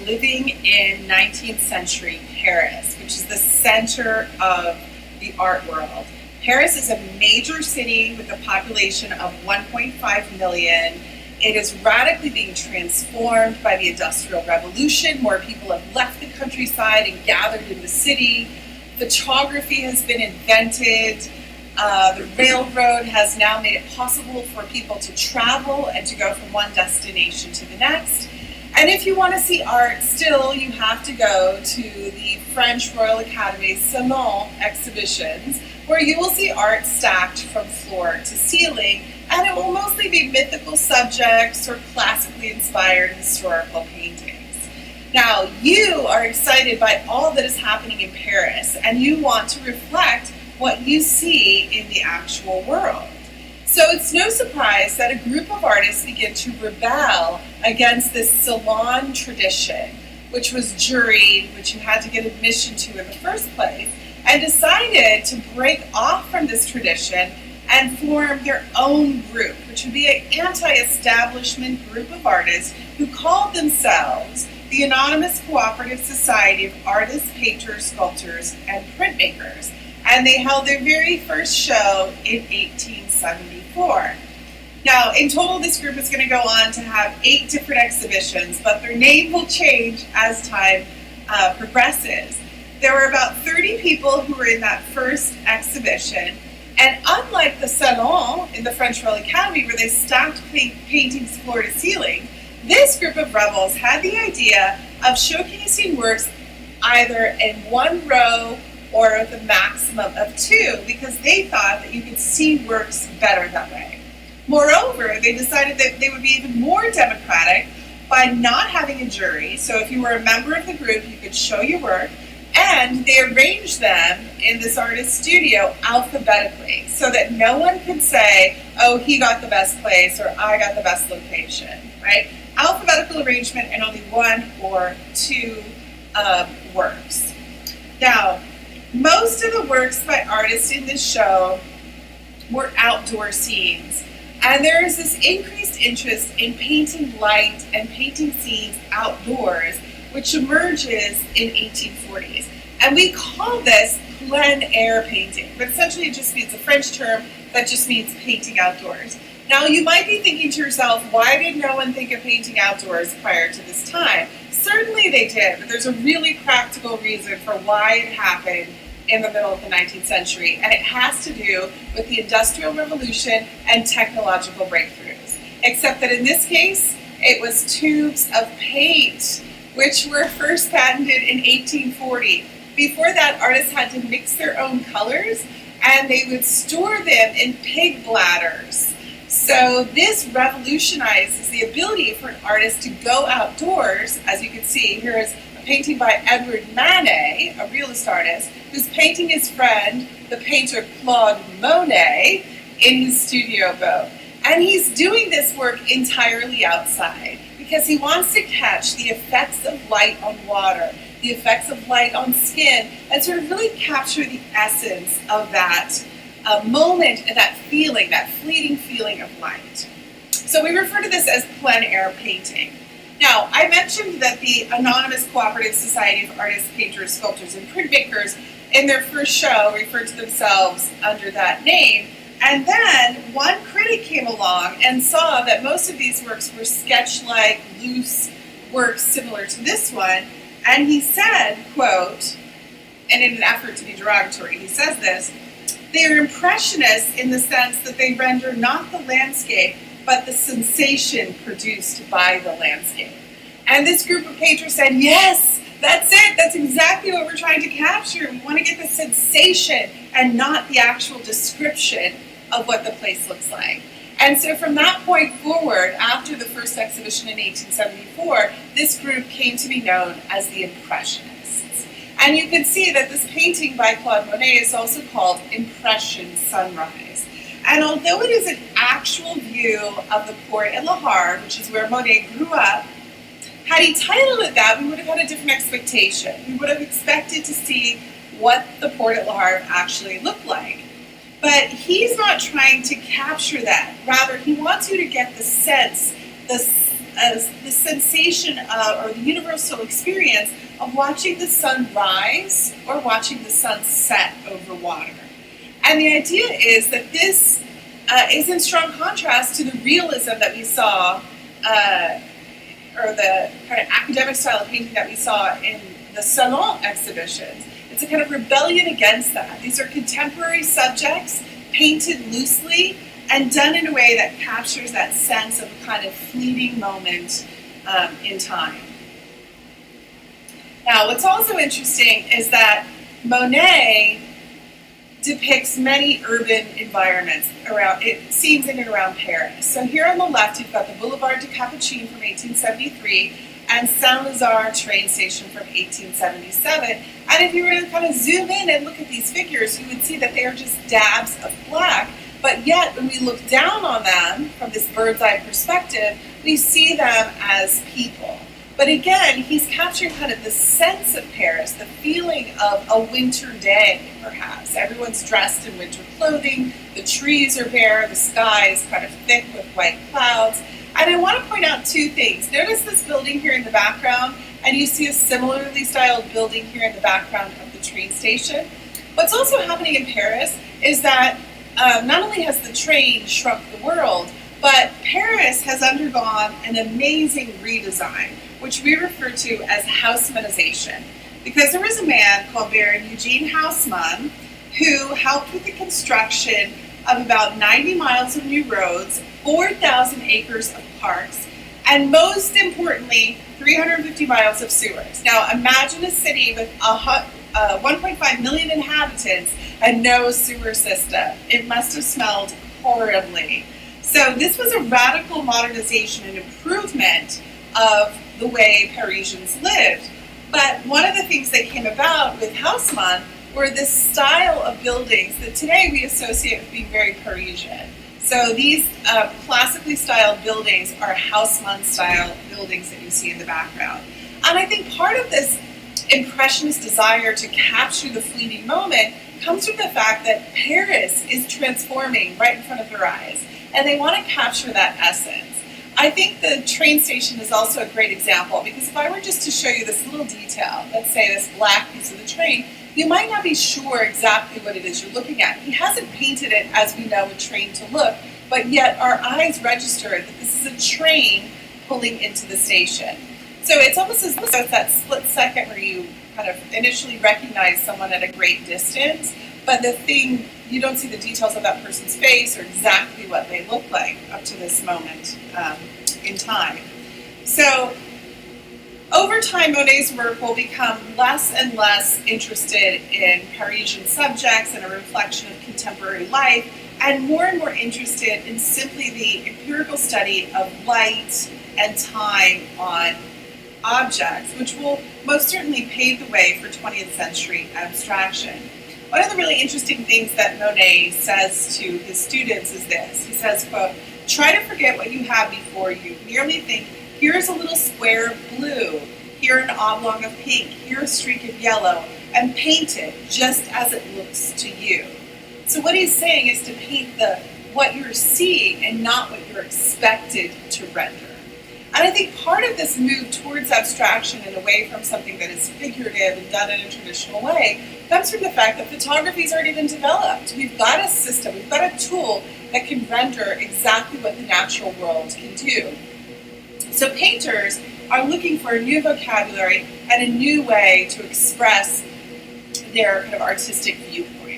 living in 19th century Paris, which is the center of the art world. Paris is a major city with a population of 1.5 million. It is radically being transformed by the Industrial Revolution. More people have left the countryside and gathered in the city. Photography has been invented. The railroad has now made it possible for people to travel and to go from one destination to the next. And if you want to see art still, you have to go to the French Royal Academy's Salon exhibitions, where you will see art stacked from floor to ceiling, and it will mostly be mythical subjects or classically inspired historical paintings. Now, you are excited by all that is happening in Paris, and you want to reflect what you see in the actual world. So it's no surprise that a group of artists began to rebel against this salon tradition, which was juried, which you had to get admission to in the first place, and decided to break off from this tradition and form their own group, which would be an anti-establishment group of artists who called themselves the Anonymous Cooperative Society of Artists, Painters, Sculptors, and Printmakers. And they held their very first show in 1874. Now, in total, this group is going to go on to have 8 different exhibitions, but their name will change as time progresses. There were about 30 people who were in that first exhibition, and unlike the Salon in the French Royal Academy, where they stacked paintings floor to ceiling, this group of rebels had the idea of showcasing works either in one row or the maximum of 2, because they thought that you could see works better that way. Moreover, they decided that they would be even more democratic by not having a jury. So if you were a member of the group, you could show your work, and they arranged them in this artist studio alphabetically so that no one could say, oh, he got the best place or I got the best location, right? Alphabetical arrangement and only 1 or 2 works. Now, most of the works by artists in this show were outdoor scenes, and there is this increased interest in painting light and painting scenes outdoors, which emerges in 1840s. And we call this plein air painting, but essentially it just means a French term that just means painting outdoors. Now, you might be thinking to yourself, why did no one think of painting outdoors prior to this time? Certainly they did, but there's a really practical reason for why it happened in the middle of the 19th century, and it has to do with the Industrial Revolution and technological breakthroughs. Except that in this case, it was tubes of paint, which were first patented in 1840. Before that, artists had to mix their own colors, and they would store them in pig bladders. So this revolutionizes the ability for an artist to go outdoors. As you can see, here is a painting by Edward Manet, a realist artist, who's painting his friend, the painter Claude Monet, in his studio boat. And he's doing this work entirely outside because he wants to catch the effects of light on water, the effects of light on skin, and sort of really capture the essence of that moment and that feeling, that fleeting feeling of light. So we refer to this as plein air painting. Now, I mentioned that the Anonymous Cooperative Society of Artists, Painters, Sculptors, and Printmakers in their first show referred to themselves under that name. And then one critic came along and saw that most of these works were sketch-like, loose works similar to this one. And he said, quote, and in an effort to be derogatory, he says this, they are impressionists in the sense that they render not the landscape, but the sensation produced by the landscape. And this group of painters said, yes, that's it. That's exactly what we're trying to capture. We want to get the sensation and not the actual description of what the place looks like. And so from that point forward, after the first exhibition in 1874, this group came to be known as the Impressionists. And you can see that this painting by Claude Monet is also called Impression Sunrise. And although it is an actual view of the port at Le Havre, which is where Monet grew up, had he titled it that, we would have had a different expectation. We would have expected to see what the port at Le Havre actually looked like. But he's not trying to capture that. Rather, he wants you to get the sense the sensation of, or the universal experience of watching the sun rise or watching the sun set over water. And the idea is that this is in strong contrast to the realism that we saw, or the kind of academic style of painting that we saw in the Salon exhibitions. It's a kind of rebellion against that. These are contemporary subjects painted loosely and done in a way that captures that sense of a kind of fleeting moment in time. Now, what's also interesting is that Monet depicts many urban environments around, it seems, in and around Paris. So here on the left, you've got the Boulevard de Capucine from 1873 and Saint-Lazare train station from 1877. And if you were to kind of zoom in and look at these figures, you would see that they are just dabs of black. But yet, when we look down on them from this bird's eye perspective, we see them as people. But again, he's capturing kind of the sense of Paris, the feeling of a winter day, perhaps. Everyone's dressed in winter clothing, the trees are bare, the sky is kind of thick with white clouds. And I want to point out two things. Notice this building here in the background, and you see a similarly styled building here in the background of the train station. What's also happening in Paris is that not only has the train shrunk the world, but Paris has undergone an amazing redesign, which we refer to as Haussmannization. Because there was a man called Baron Eugene Haussmann who helped with the construction of about 90 miles of new roads, 4,000 acres of parks, and most importantly, 350 miles of sewers. Now imagine a city with 1.5 million inhabitants and no sewer system. It must have smelled horribly. So this was a radical modernization and improvement of the way Parisians lived. But one of the things that came about with Haussmann were this style of buildings that today we associate with being very Parisian. So these classically styled buildings are Haussmann style buildings that you see in the background. And I think part of this impressionist desire to capture the fleeting moment comes from the fact that Paris is transforming right in front of their eyes, and they want to capture that essence. I think the train station is also a great example, because if I were just to show you this little detail, let's say this black piece of the train, you might not be sure exactly what it is you're looking at. He hasn't painted it as we know a train to look, but yet our eyes register that this is a train pulling into the station. So it's almost as though it's that split second where you kind of initially recognize someone at a great distance, but the thing, you don't see the details of that person's face or exactly what they look like up to this moment in time. So over time, Monet's work will become less and less interested in Parisian subjects and a reflection of contemporary life, and more interested in simply the empirical study of light and time on objects, which will most certainly pave the way for 20th century abstraction. One of the really interesting things that Monet says to his students is this. He says, quote, "Try to forget what you have before you. Merely think, here is a little square of blue, here an oblong of pink, here a streak of yellow, and paint it just as it looks to you." So what he's saying is to paint what you're seeing and not what you're expected to render. And I think part of this move towards abstraction and away from something that is figurative and done in a traditional way comes from the fact that photography's already been developed. We've got a system, we've got a tool that can render exactly what the natural world can do. So painters are looking for a new vocabulary and a new way to express their kind of artistic viewpoint.